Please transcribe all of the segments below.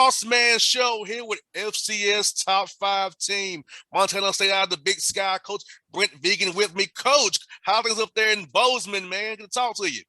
Bossman Show here with FCS Top 5 team. Montana State out of the Big Sky. Coach Brent Vigen with me. Coach, how things up there in Bossman, man? Good to talk to you.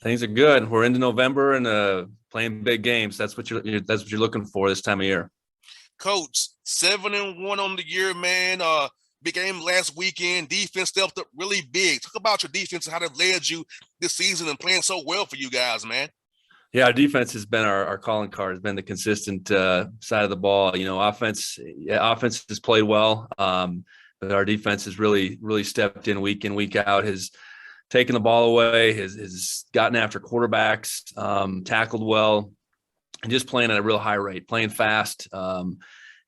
Things are good. We're into November and playing big games. That's what you're looking for this time of year. Coach, 7-1 on the year, man. Big game last weekend. Defense stepped up really big. Talk about your defense and how they've led you this season and playing so well for you guys, man. Yeah, our defense has been our calling card, has been the consistent side of the ball. You know, offense has played well, but our defense has really stepped in, week out, has taken the ball away, has gotten after quarterbacks, tackled well, and just playing at a real high rate, playing fast, and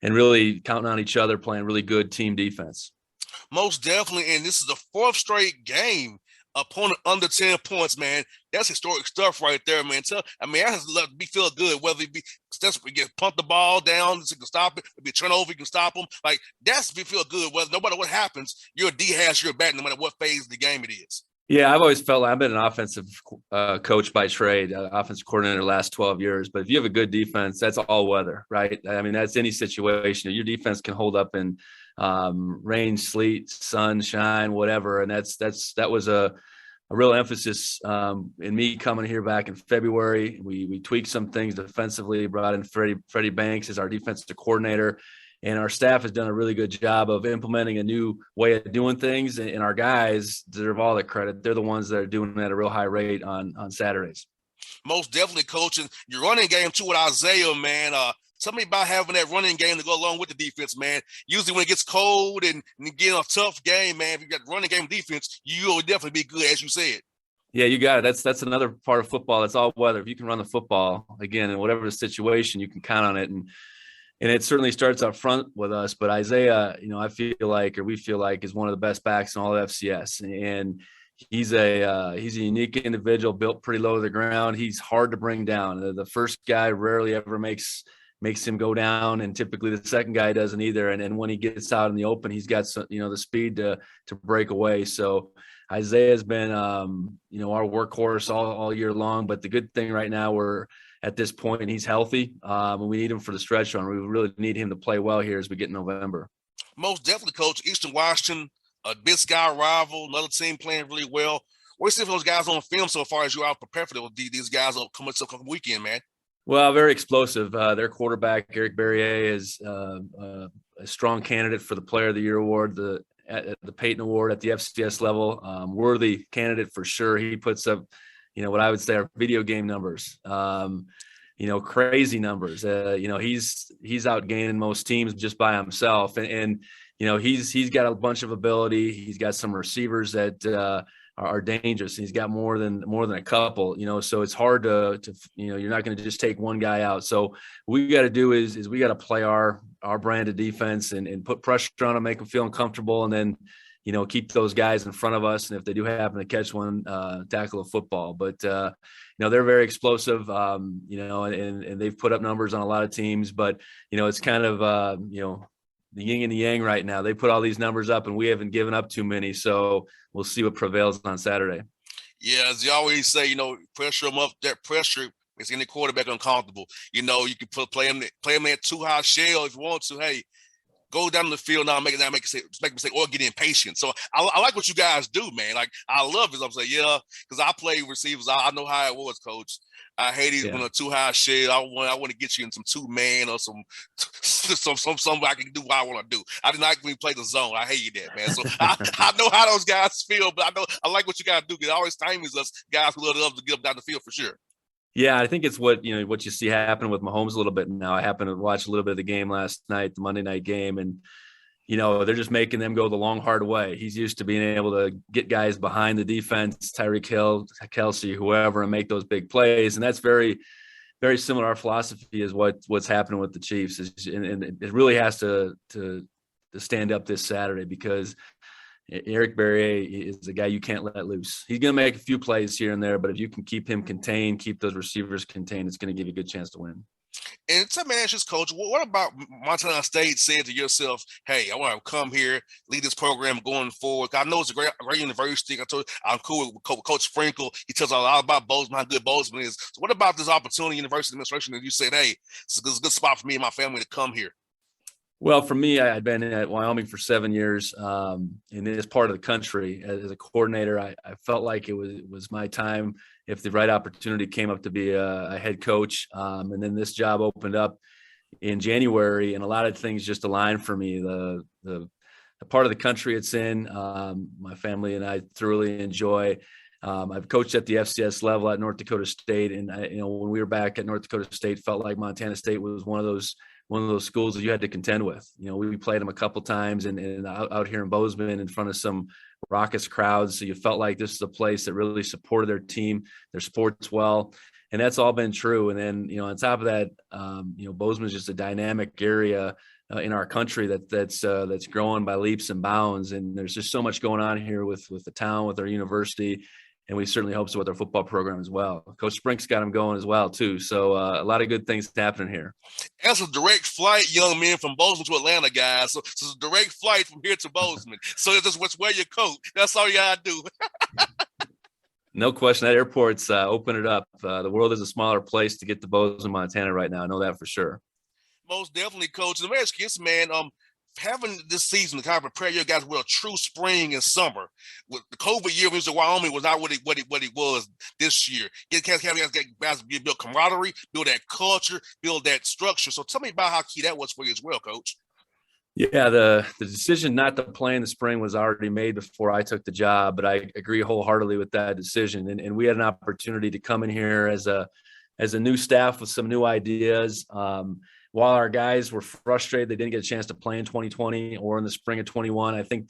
really counting on each other, playing really good team defense. Most definitely, and this is the fourth straight game. Opponent under 10 points, man. That's historic stuff right there, man. That has to be feel good, whether it be you get punt the ball down so you can stop it, if you turn over, you can stop them. Like, that's feel good, whether no matter what happens, your D has your back no matter what phase of the game it is. Yeah, I've always felt like I've been an offensive coach by trade, offensive coordinator the last 12 years. But if you have a good defense, that's all weather, right? I mean, that's any situation. Your defense can hold up in rain, sleet, sun, shine, whatever. And that was a real emphasis in me coming here back in February. We tweaked some things defensively, brought in Freddie Banks as our defensive coordinator. And our staff has done a really good job of implementing a new way of doing things. And our guys deserve all the credit. They're the ones that are doing it at a real high rate on Saturdays. Most definitely, coaching your running game too with Isaiah, man. Tell me about having that running game to go along with the defense, man. Usually when it gets cold and getting a tough game, man, if you got running game defense, you'll definitely be good, as you said. Yeah, you got it. That's another part of football. It's all weather. If you can run the football, again, in whatever the situation, you can count on it. And it certainly starts up front with us. But Isaiah, we feel like is one of the best backs in all of FCS. And he's a unique individual, built pretty low to the ground. He's hard to bring down. The first guy rarely ever makes him go down, and typically the second guy doesn't either. And when he gets out in the open, he's got the speed to break away. So Isaiah's been our workhorse all year long. But the good thing right now, we're at this point, he's healthy, and we need him for the stretch run. We really need him to play well here as we get in November. Most definitely, Coach. Eastern Washington, a Big Sky rival, another team playing really well. What do you see for those guys on film so far as you out prepared for these guys coming weekend, man? Well, very explosive. Their quarterback, Eric Barrier, is a strong candidate for the Player of the Year award, the Peyton Award at the FCS level. Worthy candidate for sure. He puts up, what I would say are video game numbers, crazy numbers. He's outgaining most teams just by himself. And he's got a bunch of ability. He's got some receivers that are dangerous. He's got more than a couple, so it's hard to you're not going to just take one guy out. So what we got to do is we got to play our brand of defense and put pressure on them, make them feel uncomfortable, and then, keep those guys in front of us. And if they do happen to catch one, tackle a football. But, they're very explosive, and they've put up numbers on a lot of teams. But, it's kind of, the yin and the yang right now. They put all these numbers up, and we haven't given up too many. So we'll see what prevails on Saturday. Yeah, as you always say, pressure them up. That pressure makes any quarterback uncomfortable. You can play them at too high shell if you want to. Hey, go down the field now, make a mistake, or get impatient. So I like what you guys do, man. Like, I love it. I'm saying, yeah, because I play receivers. I know how it was, Coach. I hate it when a too high shell. I want to get you in some 2-man or some I can do what I want to do. I did not when you play the zone. I hate that, man. So I know how those guys feel, but I like what you guys do, because it always times us guys who love to get up down the field for sure. Yeah, I think it's what you see happen with Mahomes a little bit now. I happened to watch a little bit of the game last night, the Monday night game, and they're just making them go the long, hard way. He's used to being able to get guys behind the defense, Tyreek Hill, Kelsey, whoever, and make those big plays. And that's very, very similar. Our philosophy is what's happening with the Chiefs, and it really has to stand up this Saturday, because Eric Barrier is a guy you can't let loose. He's going to make a few plays here and there, but if you can keep him contained, keep those receivers contained, it's going to give you a good chance to win. And tell me, ask this, coach, what about Montana State said to yourself, hey, I want to come here, lead this program going forward? I know it's a great university. I told you, I'm cool with Coach Sprinkle. He tells us a lot about Bossman, how good Bossman is. So what about this opportunity, university administration, that you said, hey, it's a good spot for me and my family to come here? Well, for me, I'd been at Wyoming for 7 years in this part of the country as a coordinator. I felt like it was my time if the right opportunity came up to be a head coach. And then this job opened up in January, and a lot of things just aligned for me. The part of the country it's in, my family and I thoroughly enjoy. I've coached at the FCS level at North Dakota State, and when we were back at North Dakota State, felt like Montana State was one of those schools that you had to contend with. We played them a couple times and out here in Bozeman in front of some raucous crowds. So you felt like this is a place that really supported their team, their sports well. And that's all been true. And then, on top of that, Bozeman is just a dynamic area in our country that's growing by leaps and bounds. And there's just so much going on here with the town, with our university. And we certainly hope so with our football program as well. Coach Sprink's got them going as well, too. So a lot of good things happening here. That's a direct flight, young men, from Bozeman to Atlanta, guys. So it's a direct flight from here to Bozeman. So it's just where you coach. That's all you got to do. No question. That airport's open it up. The world is a smaller place to get to Bozeman, Montana right now. I know that for sure. Most definitely, Coach. The Mayor's Kiss, man, having this season to kind of prepare you guys with a true spring and summer. With the COVID year, Wyoming was not what it was this year. Get guys build camaraderie, build that culture, build that structure. So tell me about how key that was for you as well, Coach. Yeah, the decision not to play in the spring was already made before I took the job, but I agree wholeheartedly with that decision. And we had an opportunity to come in here as a new staff with some new ideas. While our guys were frustrated they didn't get a chance to play in 2020 or in the spring of 21, I think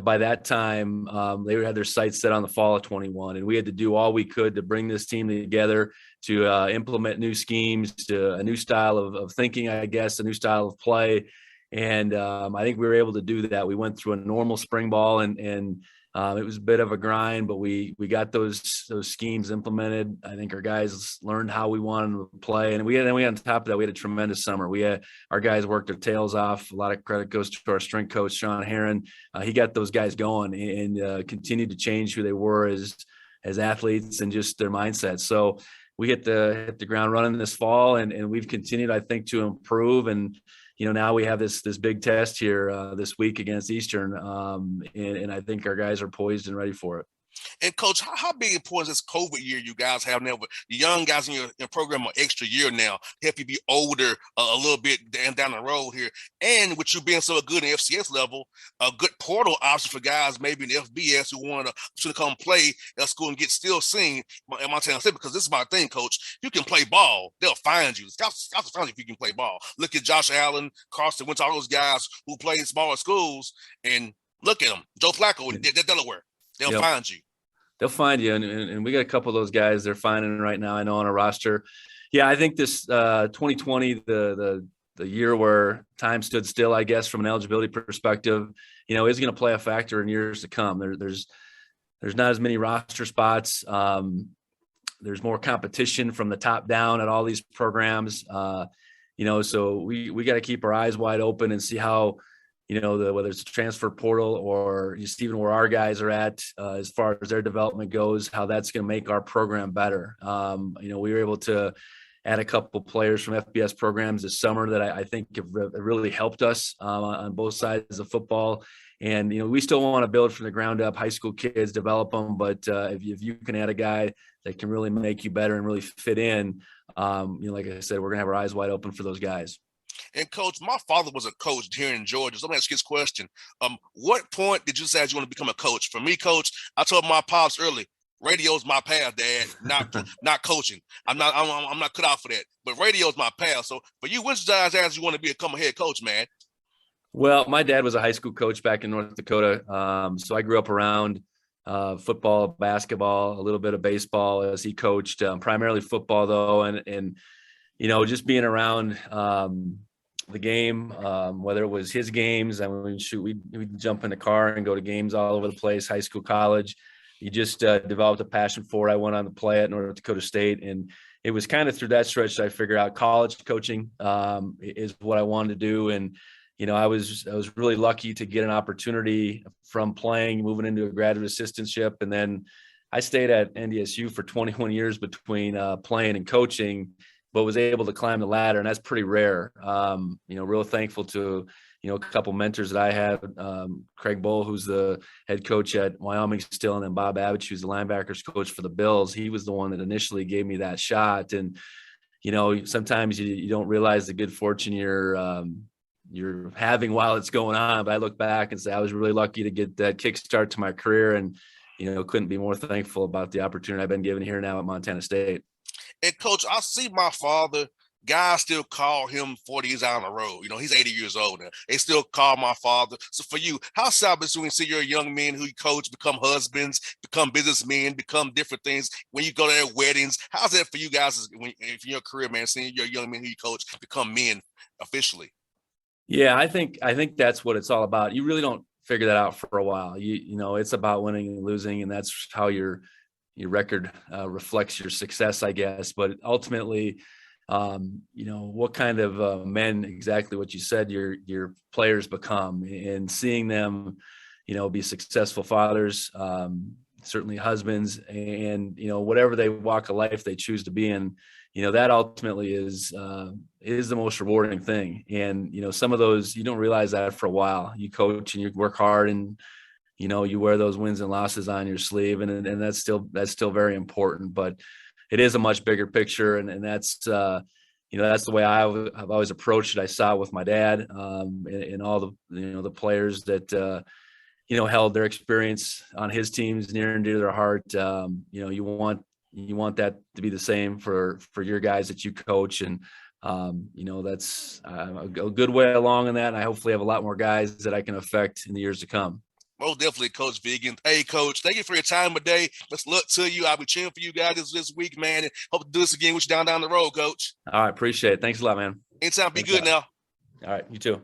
by that time they had their sights set on the fall of 21, and we had to do all we could to bring this team together, to implement new schemes, to a new style of thinking, I guess, a new style of play. And I think we were able to do that. We went through a normal spring ball, and it was a bit of a grind, but we got those schemes implemented. I think our guys learned how we wanted to play, and we on top of that, we had a tremendous summer. Our guys worked their tails off. A lot of credit goes to our strength coach, Sean Herron. He got those guys going and continued to change who they were as athletes and just their mindset. So we hit the ground running this fall, and we've continued, I think, to improve. And now we have this big test here this week against Eastern, and I think our guys are poised and ready for it. And Coach, how big important is this COVID year you guys have now? The young guys in your program are extra year now, help you be older a little bit down the road here. And with you being so good in FCS level, a good portal option for guys maybe in the FBS who want to come play at school and get still seen at Montana State. Because this is my thing, Coach. You can play ball, they'll find you. Scouts will find you if you can play ball. Look at Josh Allen, Carson Wentz, all those guys who play in smaller schools, and look at them. Joe Flacco in Delaware. They'll find you. They'll find you, and we got a couple of those guys they're finding right now, I know, on our roster. Yeah, I think this 2020, the year where time stood still, I guess, from an eligibility perspective, is going to play a factor in years to come. There's not as many roster spots. There's more competition from the top down at all these programs. So we got to keep our eyes wide open and see how, whether it's a transfer portal or just even where our guys are at as far as their development goes, how that's going to make our program better. We were able to add a couple players from FBS programs this summer that I think have really helped us on both sides of football. And, we still want to build from the ground up, high school kids, develop them. But if you can add a guy that can really make you better and really fit in, like I said, we're going to have our eyes wide open for those guys. And Coach, my father was a coach here in Georgia. So let me ask you this question. What point did you decide you want to become a coach? For me, Coach, I told my pops early, radio's my path, Dad, not coaching. I'm not cut out for that. But radio's my path. So for you, which guys you want to become a head coach, man? Well, my dad was a high school coach back in North Dakota. So I grew up around football, basketball, a little bit of baseball as he coached, primarily football though. And just being around the game, whether it was his games, we'd jump in the car and go to games all over the place, high school, college. He just developed a passion for it. I went on to play at North Dakota State, and it was kind of through that stretch that I figured out college coaching is what I wanted to do. And, I was really lucky to get an opportunity from playing, moving into a graduate assistantship. And then I stayed at NDSU for 21 years between playing and coaching, but was able to climb the ladder. And that's pretty rare. Real thankful to, a couple mentors that I had, Craig Bull, who's the head coach at Wyoming still, and then Bob Abich, who's the linebackers coach for the Bills. He was the one that initially gave me that shot. And, sometimes you don't realize the good fortune you're having while it's going on. But I look back and say, I was really lucky to get that kickstart to my career, and, couldn't be more thankful about the opportunity I've been given here now at Montana State. And Coach, I see my father, guys still call him 40 years out on the road. He's 80 years old now. They still call my father. So for you, how sad is it when you see your young men who you coach become husbands, become businessmen, become different things when you go to their weddings? How's that for you guys in your career, man, seeing your young men who you coach become men officially? Yeah, I think that's what it's all about. You really don't figure that out for a while. It's about winning and losing, and that's how your record reflects your success, I guess. But ultimately, what kind of men, exactly what you said, your players become, and seeing them, be successful fathers, certainly husbands, and, whatever they walk of life they choose to be in, that ultimately is the most rewarding thing. And, some of those, you don't realize that for a while. You coach and you work hard, and, you wear those wins and losses on your sleeve, and that's still very important. But it is a much bigger picture, and that's that's the way I've always approached it. I saw it with my dad, and all the the players that held their experience on his teams near and dear to their heart. You want that to be the same for your guys that you coach, and that's a good way along in that. And I hopefully have a lot more guys that I can affect in the years to come. Most definitely, Coach Vigen. Hey, Coach, thank you for your time today. Best luck to you. I'll be cheering for you guys this week, man, and hope to do this again with you down the road, Coach. All right, appreciate it. Thanks a lot, man. Anytime. Be Thanks good now. All right, you too.